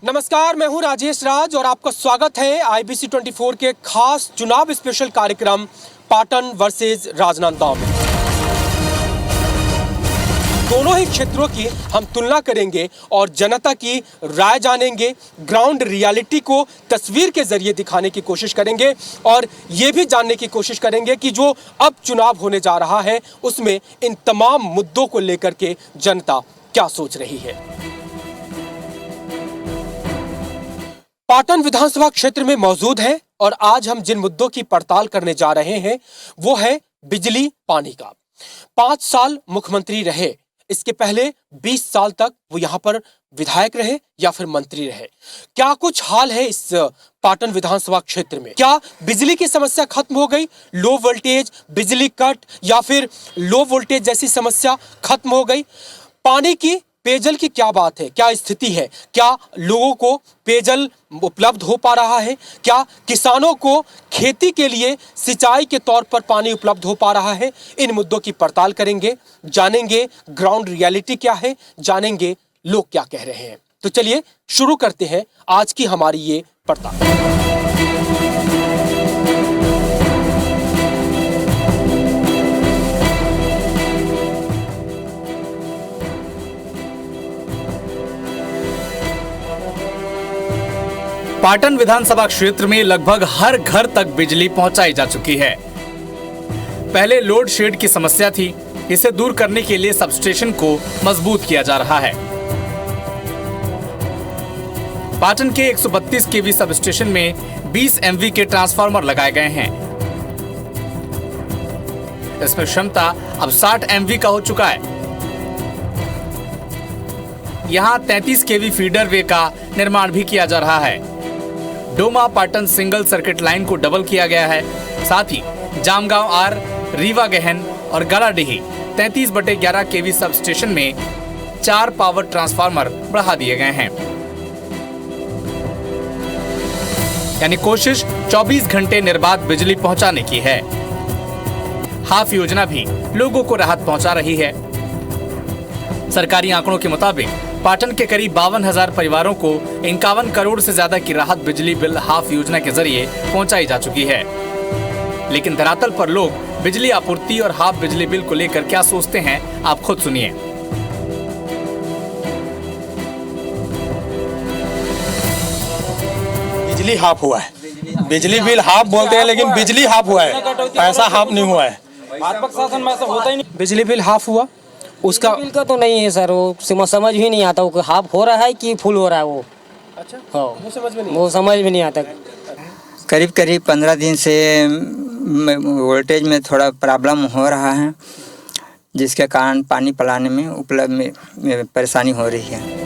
नमस्कार, मैं हूं राजेश राज और आपका स्वागत है IBC 24 के खास चुनाव स्पेशल कार्यक्रम पाटन वर्सेस राजनांदगांव में। दोनों ही क्षेत्रों की हम तुलना करेंगे और जनता की राय जानेंगे, ग्राउंड रियलिटी को तस्वीर के जरिए दिखाने की कोशिश करेंगे और ये भी जानने की कोशिश करेंगे कि जो अब चुनाव होने जा रहा है उसमें इन तमाम मुद्दों को लेकर के जनता क्या सोच रही है। पाटन विधानसभा क्षेत्र में मौजूद है और आज हम जिन मुद्दों की पड़ताल करने जा रहे हैं वो है बिजली पानी का। 5 साल मुख्यमंत्री रहे, इसके पहले 20 साल तक वो यहाँ पर विधायक रहे या फिर मंत्री रहे। क्या कुछ हाल है इस पाटन विधानसभा क्षेत्र में? क्या बिजली की समस्या खत्म हो गई? लो वोल्टेज, बिजली कट या फिर लो वोल्टेज जैसी समस्या खत्म हो गई? पानी की, पेयजल की क्या बात है, क्या स्थिति है? क्या लोगों को पेयजल उपलब्ध हो पा रहा है? क्या किसानों को खेती के लिए सिंचाई के तौर पर पानी उपलब्ध हो पा रहा है? इन मुद्दों की पड़ताल करेंगे, जानेंगे ग्राउंड रियलिटी क्या है, जानेंगे लोग क्या कह रहे हैं। तो चलिए शुरू करते हैं आज की हमारी ये पड़ताल। पाटन विधानसभा क्षेत्र में लगभग हर घर तक बिजली पहुंचाई जा चुकी है। पहले लोड शेड की समस्या थी, इसे दूर करने के लिए सबस्टेशन को मजबूत किया जा रहा है। पाटन के 132 केवी सबस्टेशन में 20 MV के ट्रांसफार्मर लगाए गए हैं। इसमें क्षमता अब 60 MV का हो चुका है। यहां 33 केवी फीडर वे का निर्माण भी किया जा रहा है। Doma Patan single circuit line को डबल किया गया है। साथ ही जामगांव आर, रीवा गहन और गलाडीही 33/11 केवी सब स्टेशन में 4 पावर ट्रांसफार्मर बढ़ा दिए गए हैं। यानी कोशिश 24 घंटे निर्बाध बिजली पहुंचाने की है। हाफ योजना भी लोगों को राहत पहुंचा रही है। सरकारी आंकड़ों के मुताबिक पाटन के करीब 52,000 परिवारों को 51 करोड़ से ज्यादा की राहत बिजली बिल हाफ योजना के जरिए पहुंचाई जा चुकी है। लेकिन धरातल पर लोग बिजली आपूर्ति और हाफ बिजली बिल को लेकर क्या सोचते हैं, आप खुद सुनिए। बिजली हाफ हुआ है, बिजली बिल हाफ बोलते हैं लेकिन बिजली हाफ हुआ है, पैसा हाफ नहीं हुआ है। शासन में ऐसा होता ही नहीं। बिजली बिल हाफ हुआ, उसका बिल का तो नहीं है सर, वो समझ ही नहीं आता वो हाफ हो रहा है कि फुल हो रहा है वो। अच्छा, हाँ, वो समझ में नहीं आता। करीब 15 दिन से वोल्टेज में थोड़ा प्रॉब्लम हो रहा है, जिसके कारण पानी पिलाने में उपलब्ध में परेशानी हो रही है।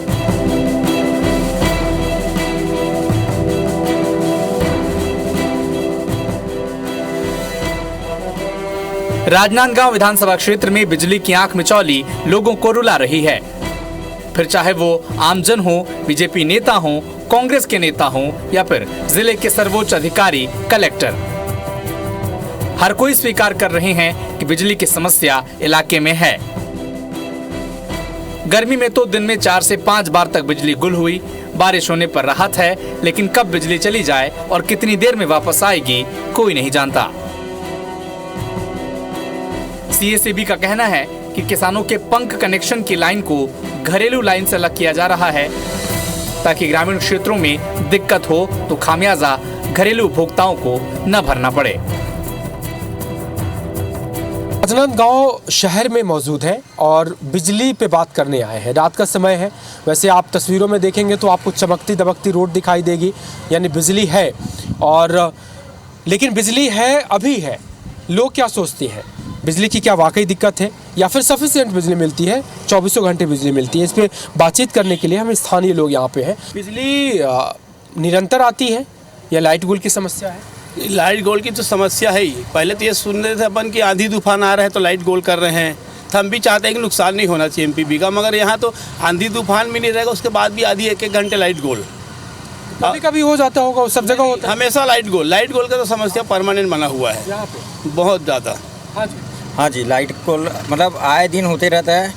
राजनांदगांव विधानसभा क्षेत्र में बिजली की आंख मिचौली लोगों को रुला रही है। फिर चाहे वो आमजन हो, बीजेपी नेता हो, कांग्रेस के नेता हो या फिर जिले के सर्वोच्च अधिकारी कलेक्टर, हर कोई स्वीकार कर रहे हैं कि बिजली की समस्या इलाके में है। गर्मी में तो दिन में 4 से 5 बार तक बिजली गुल हुई। बारिश होने पर राहत है, लेकिन कब बिजली चली जाए और कितनी देर में वापस आएगी कोई नहीं जानता। CACB का कहना है कि किसानों के पंख कनेक्शन की लाइन को घरेलू लाइन से अलग किया जा रहा है ताकि ग्रामीण क्षेत्रों में दिक्कत हो तो खामियाजा घरेलू उपभोक्ताओं को न भरना पड़े। राजनांदगांव शहर में मौजूद है और बिजली पे बात करने आए हैं। रात का समय है, वैसे आप तस्वीरों में देखेंगे तो आपको चमकती दमकती रोड दिखाई देगी, यानी बिजली है। और लेकिन बिजली है अभी है, लोग क्या सोचते हैं? बिजली की क्या वाकई दिक्कत है या फिर सफिशिएंट बिजली मिलती है, 24 घंटे बिजली मिलती है? इस पर बातचीत करने के लिए हम स्थानीय लोग यहाँ पे हैं। बिजली निरंतर आती है या लाइट गुल की समस्या है? लाइट गोल की तो समस्या है ही। पहले तो ये सुन रहे थे अपन कि आंधी तूफान आ रहा है तो लाइट गोल कर रहे हैं। तो हम भी चाहते हैं कि नुकसान नहीं होना चाहिए MPB का, मगर यहाँ तो आंधी तूफान भी नहीं रहेगा, उसके बाद भी आधी 1-1 घंटे लाइट गोल। कभी कभी हो जाता होगा, सब जगह होता है हमेशा लाइट गोल का तो समस्या परमानेंट बना हुआ है यहाँ पे बहुत ज़्यादा। हाँ जी, हाँ जी, लाइट को मतलब आए दिन होते रहता है।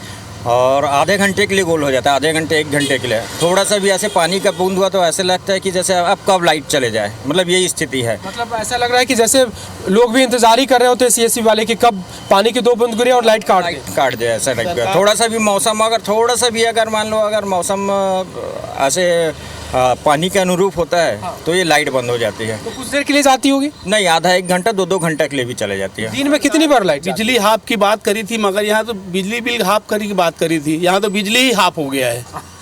और आधे घंटे के लिए गोल हो जाता है, आधे घंटे 1 घंटे के लिए। थोड़ा सा भी ऐसे पानी का बूंद हुआ तो ऐसे लगता है कि जैसे अब कब लाइट चले जाए, मतलब यही स्थिति है। मतलब ऐसा लग रहा है कि जैसे लोग भी इंतजार ही कर रहे होते हैं सीएससी वाले कि कब पानी की 2 बूंद गिरे और लाइट काट दे। ऐसा टाइप का थोड़ा सा भी मौसम अगर मान लो अगर मौसम ऐसे पानी के अनुरूप होता है तो ये लाइट बंद हो जाती है। तो कुछ देर के लिए जाती होगी? नहीं, आधा 1 घंटा 2-2 घंटा के लिए भी चले जाती है। दिन में कितनी बार लाइट? बिजली हाफ की बात करी थी, मगर यहाँ तो बिजली बिल हाफ करी की बात करी थी, यहाँ तो बिजली ही हाफ हो गया है।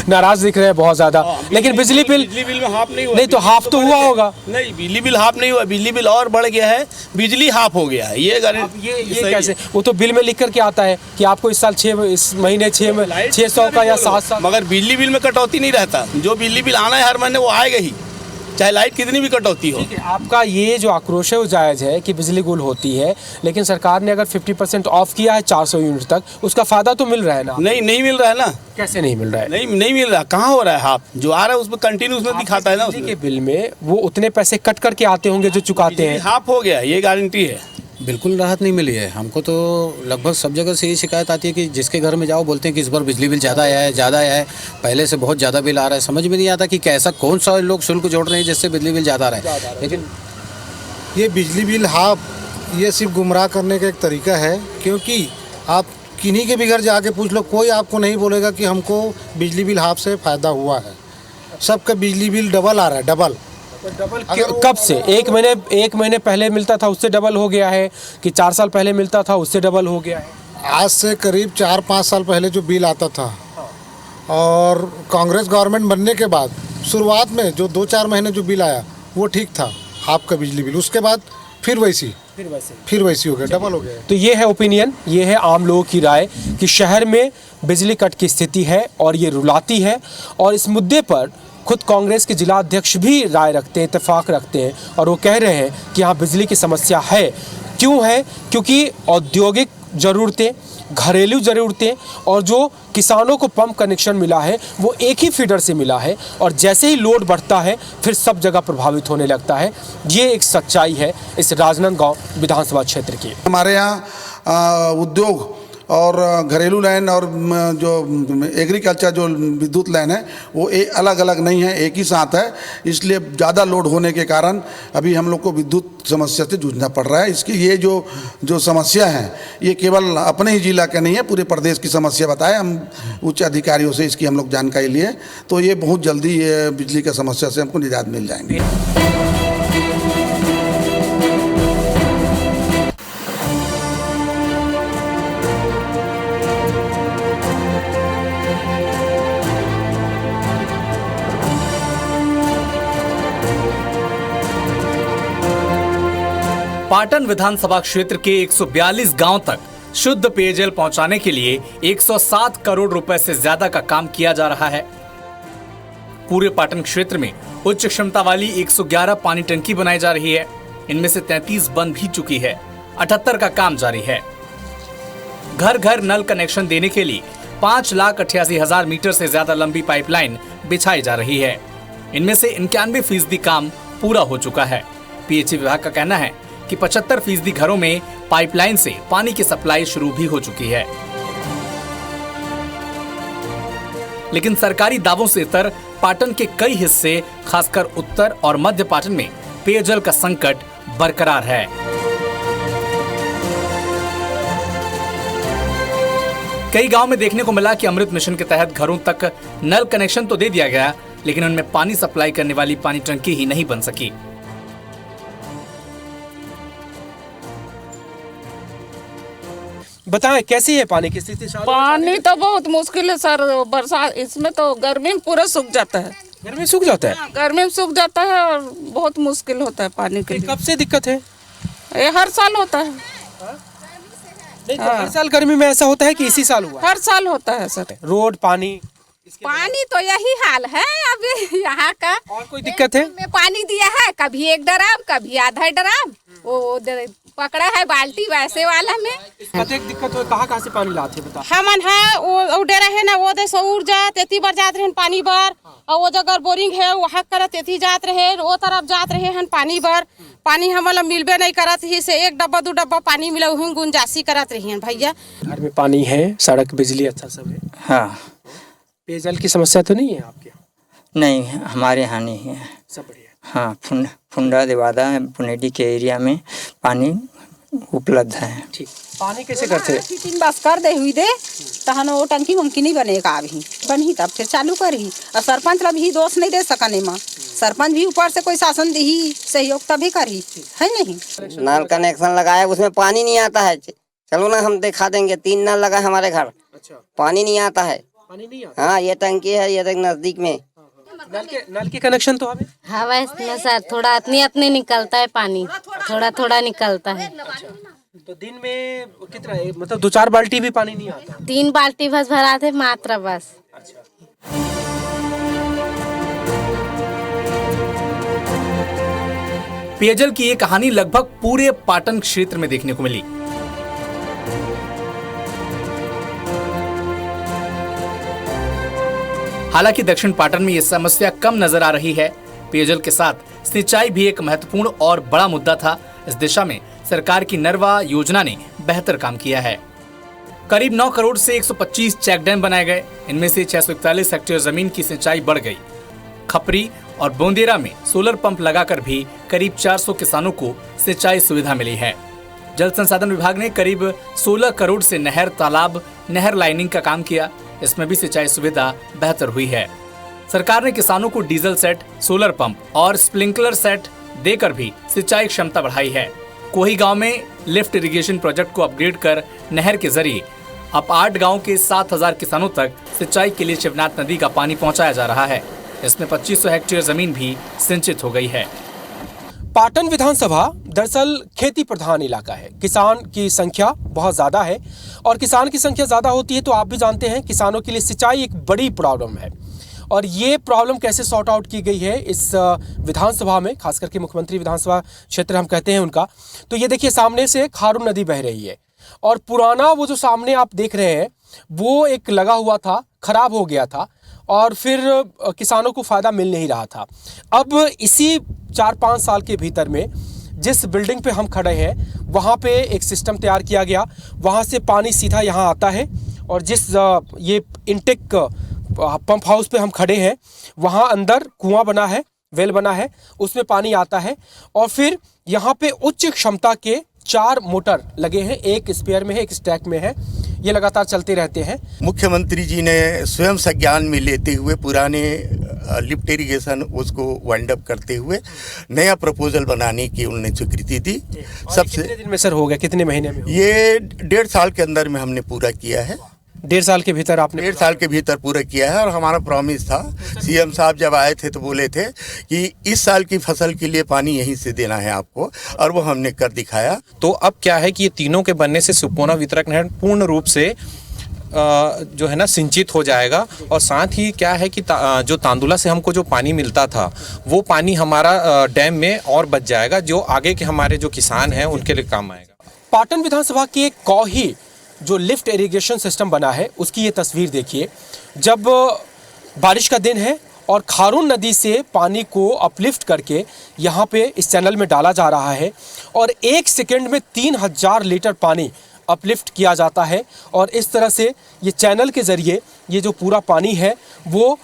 नाराज दिख रहे हैं बहुत ज्यादा। लेकिन बिजली बिल में हाफ नहीं हुआ। नहीं तो हाफ तो हुआ होगा। नहीं, बिजली बिल हाफ नहीं हुआ, बिजली बिल और बढ़ गया है, बिजली हाफ हो गया है। ये कैसे? वो तो बिल में लिख करके आता है कि आपको इस साल इस महीने 600 का या 700। मगर बिजली बिल में कटौती नहीं रहता, जो बिजली बिल आना है हर महीने वो आएगा ही, चाहे लाइट कितनी भी कटौती हो। आपका ये जो आक्रोश है वो जायज़ है कि बिजली गुल होती है, लेकिन सरकार ने अगर 50% ऑफ किया है 400 यूनिट तक, उसका फायदा तो मिल रहा है ना? नहीं मिल रहा है ना। कैसे नहीं मिल रहा है? नहीं मिल रहा, कहाँ हो रहा है हाफ? जो आ रहा है उसमें कंटिन्यू उसमें दिखाता है ना। बिजली के बिल में वो उतने पैसे कट करके आते होंगे जो चुकाते हैं। हाफ हो गया, ये गारंटी है। बिल्कुल राहत नहीं मिली है हमको तो। लगभग सब जगह से ये शिकायत आती है कि जिसके घर में जाओ बोलते हैं कि इस बार बिजली बिल ज़्यादा आया है, पहले से बहुत ज़्यादा बिल आ रहा है। समझ में नहीं आता कि कैसा कौन सा लोग शुल्क जोड़ रहे हैं जिससे बिजली बिल ज़्यादा आ रहा है। लेकिन ये बिजली बिल हाफ ये सिर्फ गुमराह करने का एक तरीका है, क्योंकि आप किन्हीं के भी घर जाके पूछ लो, कोई आपको नहीं बोलेगा कि हमको बिजली बिल हाफ से फ़ायदा हुआ है। सबका बिजली बिल डबल आ रहा है, डबल। कब से? एक महीने पहले मिलता था उससे डबल हो गया है कि 4 साल पहले मिलता था उससे डबल हो गया है? आज से करीब 4-5 साल पहले जो बिल आता था, और कांग्रेस गवर्नमेंट बनने के बाद शुरुआत में जो 2-4 महीने जो बिल आया वो ठीक था, हाफ का बिजली बिल। उसके बाद फिर वैसी हो गया, डबल हो गया। तो ये है ओपिनियन, ये है आम लोगों की राय कि शहर में बिजली कट की स्थिति है और ये रुलाती है। और इस मुद्दे पर खुद कांग्रेस के जिला अध्यक्ष भी राय रखते हैं, इत्तेफाक रखते हैं, और वो कह रहे हैं कि यहाँ बिजली की समस्या है। क्यों है? क्योंकि औद्योगिक ज़रूरतें, घरेलू ज़रूरतें और जो किसानों को पंप कनेक्शन मिला है वो एक ही फीडर से मिला है, और जैसे ही लोड बढ़ता है फिर सब जगह प्रभावित होने लगता है। ये एक सच्चाई है इस राजनांदगांव विधानसभा क्षेत्र की। हमारे यहाँ उद्योग और घरेलू लाइन और जो एग्रीकल्चर जो विद्युत लाइन है वो अलग अलग नहीं है, एक ही साथ है। इसलिए ज़्यादा लोड होने के कारण अभी हम लोग को विद्युत समस्या से जूझना पड़ रहा है। इसकी ये जो समस्या है ये केवल अपने ही जिला का नहीं है, पूरे प्रदेश की समस्या बताए हम उच्च अधिकारियों से, इसकी हम लोग जानकारी लिए, तो ये बहुत जल्दी ये बिजली की समस्या से हमको निजात मिल जाएंगे। पाटन विधानसभा क्षेत्र के 142 गांव तक शुद्ध पेयजल पहुंचाने के लिए 107 करोड़ रुपए से ज्यादा का काम किया जा रहा है। पूरे पाटन क्षेत्र में उच्च क्षमता वाली 111 पानी टंकी बनाई जा रही है। इनमें से 33 बन भी चुकी है, 78 का काम जारी है। घर घर नल कनेक्शन देने के लिए 5,88,000 मीटर से ज्यादा लंबी पाइपलाइन बिछाई जा रही है। इनमें से 91% काम पूरा हो चुका है। पीएचई विभाग का कहना है कि 75% घरों में पाइपलाइन से पानी की सप्लाई शुरू भी हो चुकी है। लेकिन सरकारी दावों से इतर पाटन के कई हिस्से, खासकर उत्तर और मध्य पाटन में पेयजल का संकट बरकरार है। कई गांव में देखने को मिला कि अमृत मिशन के तहत घरों तक नल कनेक्शन तो दे दिया गया, लेकिन उनमें पानी सप्लाई करने वाली पानी टंकी ही नहीं बन सकी। बताएं कैसी है पानी की स्थिति? पानी तो बहुत मुश्किल है सर, बरसात इसमें तो गर्मी में पूरा सूख जाता है। गर्मी में सूख जाता है? गर्मी में सूख जाता है और बहुत मुश्किल होता है पानी के लिए। कब से दिक्कत है? ये हर साल होता है। नहीं तो हर साल गर्मी में ऐसा होता है कि इसी साल हुआ? हर साल होता है सर। रोड, पानी पानी तो यही हाल है अभी यहाँ का। और कोई दिक्कत है? में पानी दिया है, कभी 1 ड्राम कभी आधा ड्राम, वो पकड़ा है बाल्टी वैसे वाला में। कतेक दिक्कत हो, कहाँ से पानी लाते बता? हमन है वो डेरा है ना, वो दे सौर जा तेती बार जात रहे पानी बार, और वो जगह बोरिंग है वहाँ कर तेती जात रहे, वो तरफ जात रहे हैं पानी बार। पानी हमला मिलबे नहीं करत ही से 1 डब्बा 2 डब्बा पानी मिला हूँ गुंजासी करत रही हैं भैया। घर में पानी है, सड़क बिजली अच्छा सब है। हाँ। पेयजल की समस्या तो नहीं है आपके यहाँ? नहीं, हमारे यहाँ नहीं है, सब बढ़िया। हाँ, फुंडा देवादा पुनेडी के एरिया में पानी उपलब्ध है। ठीक, पानी कैसे करते हैं? फिटिंग बस कर दे हुई दे तहन वो टंकी वंकी नहीं बनेगा, अभी बनी तब फिर चालू करी। और सरपंच ला भी दोष नहीं दे सकने माँ, सरपंच भी ऊपर से कोई शासन दी सहयोग तभी करी है नहीं। नल कनेक्शन लगाया, उसमें पानी नहीं आता है। चलो ना हम दिखा देंगे, 3 नल लगा हमारे घर। अच्छा, पानी नहीं आता है। पानी नहीं आता? हाँ, ये टंकी है, ये तक नजदीक में। नल के कनेक्शन तो हमें हवा इसमें सर थोड़ा अपने निकलता है पानी, थोड़ा निकलता है। तो दिन में कितना है? मतलब 2-4 बाल्टी भी पानी नहीं आता? 3 बाल्टी बस भराते मात्रा बस। पेयजल की ये कहानी लगभग पूरे पाटन क्षेत्र में देखने को मिली। हालांकि दक्षिण पाटन में यह समस्या कम नजर आ रही है। पेयजल के साथ सिंचाई भी एक महत्वपूर्ण और बड़ा मुद्दा था। इस दिशा में सरकार की नरवा योजना ने बेहतर काम किया है। करीब 9 करोड़ से 125 चेक डैम बनाए गए। इनमें से 641 हेक्टेयर जमीन की सिंचाई बढ़ गई। खपरी और बोंदेरा में सोलर पंप लगाकर भी करीब 400 किसानों को सिंचाई सुविधा मिली है। जल संसाधन विभाग ने करीब 16 करोड़ से नहर, तालाब, नहर लाइनिंग का काम किया। इसमें भी सिंचाई सुविधा बेहतर हुई है। सरकार ने किसानों को डीजल सेट, सोलर पंप और स्प्रिंकलर सेट देकर भी सिंचाई क्षमता बढ़ाई है। कोही गांव में लिफ्ट इरिगेशन प्रोजेक्ट को अपग्रेड कर नहर के जरिए अब 8 गांव के 7000 किसानों तक सिंचाई के लिए शिवनाथ नदी का पानी पहुंचाया जा रहा है। इसमें 2500 हेक्टेयर जमीन भी सिंचित हो गई है। पाटन विधानसभा दरअसल खेती प्रधान इलाका है। किसान की संख्या बहुत ज़्यादा है और किसान की संख्या ज़्यादा होती है तो आप भी जानते हैं किसानों के लिए सिंचाई एक बड़ी प्रॉब्लम है। और ये प्रॉब्लम कैसे सॉर्ट आउट की गई है इस विधानसभा में, खास करके मुख्यमंत्री विधानसभा क्षेत्र हम कहते हैं उनका। तो ये देखिए, सामने से खारून नदी बह रही है और पुराना वो जो सामने आप देख रहे हैं वो एक लगा हुआ था, खराब हो गया था और फिर किसानों को फ़ायदा मिल नहीं रहा था। अब इसी 4-5 साल के भीतर में जिस बिल्डिंग पे हम खड़े हैं वहाँ पे एक सिस्टम तैयार किया गया। वहाँ से पानी सीधा यहाँ आता है और जिस ये इनटेक पंप हाउस पे हम खड़े हैं वहाँ अंदर कुआं बना है, वेल बना है, उसमें पानी आता है और फिर यहाँ पे उच्च क्षमता के 4 मोटर लगे हैं। एक स्पेयर में है, एक स्टैक में है, ये लगातार चलते रहते हैं। मुख्यमंत्री जी ने स्वयं संज्ञान में लेते हुए पुराने लिफ्ट इरिगेशन उसको वाइंड अप करते हुए नया प्रपोजल बनाने की उन्होंने स्वीकृति दी। सबसे कितने दिन में सर हो गया, कितने महीने में? ये 1.5 साल के अंदर में हमने पूरा किया है। 1.5 साल के भीतर आपने? 1.5 साल के भीतर पूरा किया है और हमारा प्रॉमिस था। सीएम साहब जब आए थे तो बोले थे कि इस साल की फसल के लिए पानी यहीं से देना है आपको, और वो हमने कर दिखाया। तो अब क्या है कि ये तीनों के बनने से सुपोना वितरक नहर पूर्ण रूप से जो है ना सिंचित हो जाएगा। और साथ ही क्या है कि जो तांदुला से हमको जो पानी मिलता था वो पानी हमारा डैम में और बच जाएगा, जो आगे के हमारे जो किसान हैं उनके लिए काम आएगा। पाटन विधानसभा की एक कौही जो लिफ्ट इरिगेशन सिस्टम बना है उसकी ये तस्वीर देखिए। जब बारिश का दिन है और खारून नदी से पानी को अपलिफ्ट करके यहाँ पे इस चैनल में डाला जा रहा है और 1 सेकंड में 3000 लीटर पानी अपलिफ्ट किया जाता है और इस तरह से ये चैनल के ज़रिए ये जो पूरा पानी है वो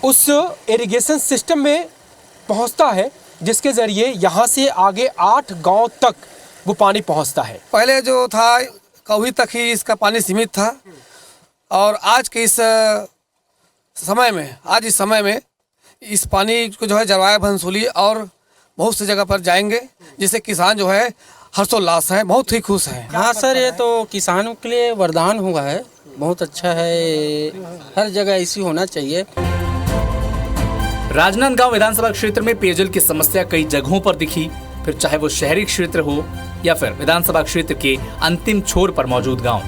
उस इरिगेशन सिस्टम में पहुँचता है, जिसके ज़रिए यहाँ से आगे 8 गाँव तक वो पानी पहुँचता है। पहले जो था कौही तक ही इसका पानी सीमित था और आज के इस समय में इस पानी को जो है जलवायु भंसूली और बहुत सी जगह पर जाएंगे, जिससे किसान जो है हर्षोल्लास है, बहुत ही खुश है। हाँ सर, ये तो किसानों के लिए वरदान हुआ है, बहुत अच्छा है, हर जगह ऐसी होना चाहिए। राजनांदगांव विधानसभा क्षेत्र में पेयजल की समस्या कई जगहों पर दिखी, फिर चाहे वो शहरी क्षेत्र हो या फिर विधानसभा क्षेत्र के अंतिम छोर पर मौजूद गांव।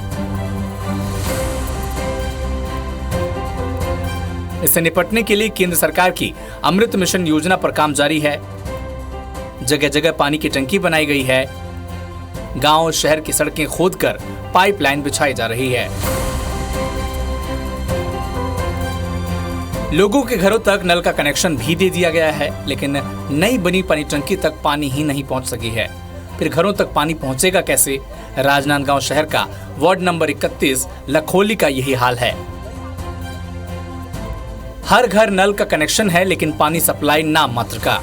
इससे निपटने के लिए केंद्र सरकार की अमृत मिशन योजना पर काम जारी है। जगह जगह पानी की टंकी बनाई गई है। गांव और शहर की सड़कें खोदकर पाइपलाइन बिछाई जा रही है। लोगों के घरों तक नल का कनेक्शन भी दे दिया गया है, लेकिन नई बनी पानी टंकी तक पानी ही नहीं पहुंच सकी है। फिर घरों तक पानी पहुंचेगा कैसे? राजनांदगांव शहर का वार्ड नंबर 31 लखोली का यही हाल है। हर घर नल का कनेक्शन है, लेकिन पानी सप्लाई नाम मात्र का।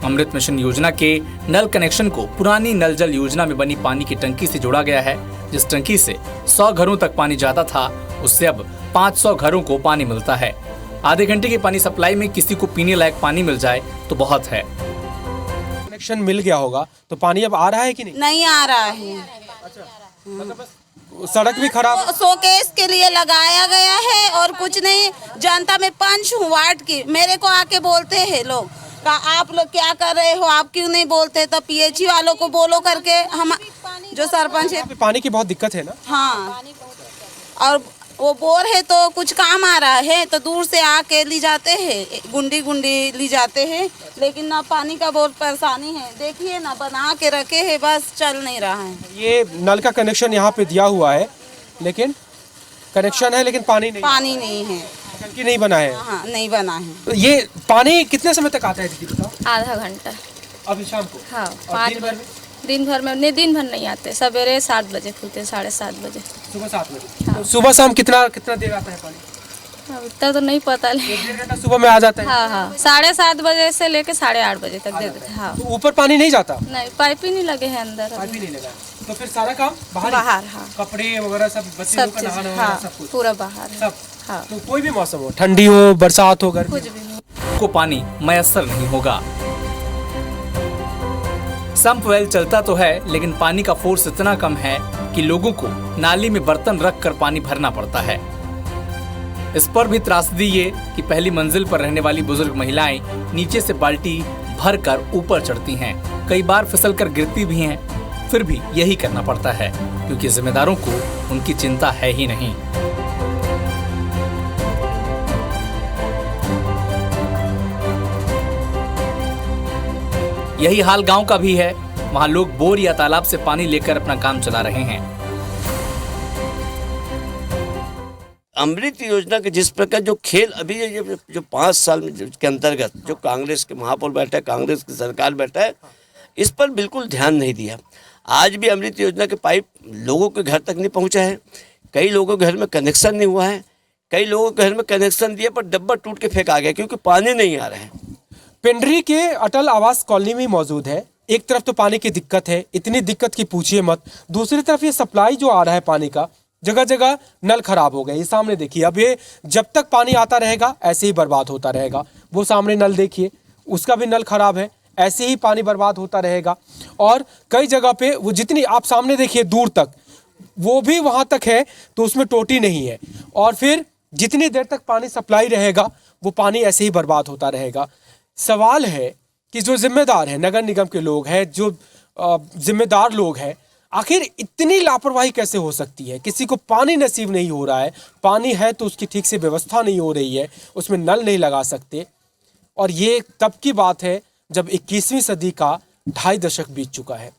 अमृत मिशन योजना के नल कनेक्शन को पुरानी नल जल योजना में बनी पानी की टंकी से जोड़ा गया है। जिस टंकी से 100 घरों तक पानी जाता था, उससे अब 500 घरों को पानी मिलता है। आधे घंटे की पानी सप्लाई में किसी को पीने लायक पानी मिल जाए तो बहुत है। कनेक्शन मिल गया होगा तो पानी अब आ रहा है कि नहीं? नहीं आ रहा है। सड़क भी खराब, शोकेस के लिए लगाया गया है और कुछ नहीं। जनता में पंच हूँ वार्ड की, मेरे को आके बोलते हैं लोग का आप लोग क्या कर रहे हो, आप क्यों नहीं बोलते? तो पीएचई वालों को बोलो करके हम जो सरपंच है। पानी की बहुत दिक्कत है ना? हाँ, और वो बोर है तो कुछ काम आ रहा है तो दूर से आके ली जाते हैं, गुंडी गुंडी ली जाते हैं, लेकिन ना पानी का बहुत परेशानी है। देखिए ना, बना के रखे है, बस चल नहीं रहा है। ये नल का कनेक्शन यहाँ पे दिया हुआ है, लेकिन कनेक्शन है लेकिन पानी नहीं है। टंकी नहीं बना है। हाँ, नहीं बना है। तो ये पानी कितने समय तक आता है दीदी बताओ? आधा घंटा। अभी शाम को? हाँ, और दिन भर में? दिन भर में नहीं, दिन भर नहीं आते। सवेरे 7 बजे खुलते, 7:30 बजे। सुबह 7 बजे। तो सुबह शाम कितना देर आता है पानी? अब इतना तो नहीं पता, लेकिन 1 घंटा सुबह में आ जाता है। हाँ, 7:30 बजे से लेके 8:30 बजे तक दे देते। हाँ, तो ऊपर पानी नहीं जाता? नहीं, पाइप ही नहीं लगे हैं अंदर। पाइप ही नहीं लगा, तो फिर सारा काम बाहर? हाँ। कपड़े वगैरह सब, बच्चे लोग का नहाना वगैरह सब कुछ पूरा बाहर सब। हाँ। तो कोई भी मौसम हो, ठंडी हो, बरसात हो, गर्मी, कुछ भी नहीं, को पानी मयसर नहीं होगा। संप वेल चलता तो है, लेकिन पानी का फोर्स इतना कम है कि लोगों को नाली में बर्तन रख कर पानी भरना पड़ता है। इस पर भी त्रासदी ये कि पहली मंजिल पर रहने वाली बुजुर्ग महिलाएं नीचे से बाल्टी भरकर ऊपर चढ़ती हैं, कई बार फिसल कर गिरती भी हैं, फिर भी यही करना पड़ता है क्योंकि जिम्मेदारों को उनकी चिंता है ही नहीं। यही हाल गांव का भी है। वहां लोग बोर या तालाब से पानी लेकर अपना काम चला रहे हैं। अमृत योजना के जिस प्रकार जो खेल अभी जो 5 साल के अंतर्गत जो कांग्रेस के महापौर बैठा है, कांग्रेस की सरकार बैठा है, इस पर बिल्कुल ध्यान नहीं दिया। आज भी अमृत योजना के पाइप लोगों के घर तक नहीं पहुंचा है। कई लोगों के घर में कनेक्शन नहीं हुआ है। कई लोगों के घर में कनेक्शन दिया पर डब्बा टूट के फेंक आ गया क्योंकि पानी नहीं आ रहा है। पिंडरी के अटल आवास कॉलोनी में मौजूद है। एक तरफ तो पानी की दिक्कत है, इतनी दिक्कत की पूछिए मत। दूसरी तरफ ये सप्लाई जो आ रहा है पानी का, जगह जगह नल खराब हो गए। ये सामने देखिए, अब ये जब तक पानी आता रहेगा ऐसे ही बर्बाद होता रहेगा। वो सामने नल देखिए, उसका भी नल खराब है, ऐसे ही पानी बर्बाद होता रहेगा। और कई जगह पे वो जितनी आप सामने देखिए दूर तक, वो भी वहाँ तक है तो उसमें टोटी नहीं है। और फिर जितनी देर तक पानी सप्लाई रहेगा वो पानी ऐसे ही बर्बाद होता रहेगा। सवाल है कि जो जिम्मेदार है, नगर निगम के लोग हैं, जो जिम्मेदार लोग हैं, आखिर इतनी लापरवाही कैसे हो सकती है? किसी को पानी नसीब नहीं हो रहा है, पानी है तो उसकी ठीक से व्यवस्था नहीं हो रही है, उसमें नल नहीं लगा सकते। और ये तब की बात है जब 21वीं सदी का 2.5 दशक बीत चुका है।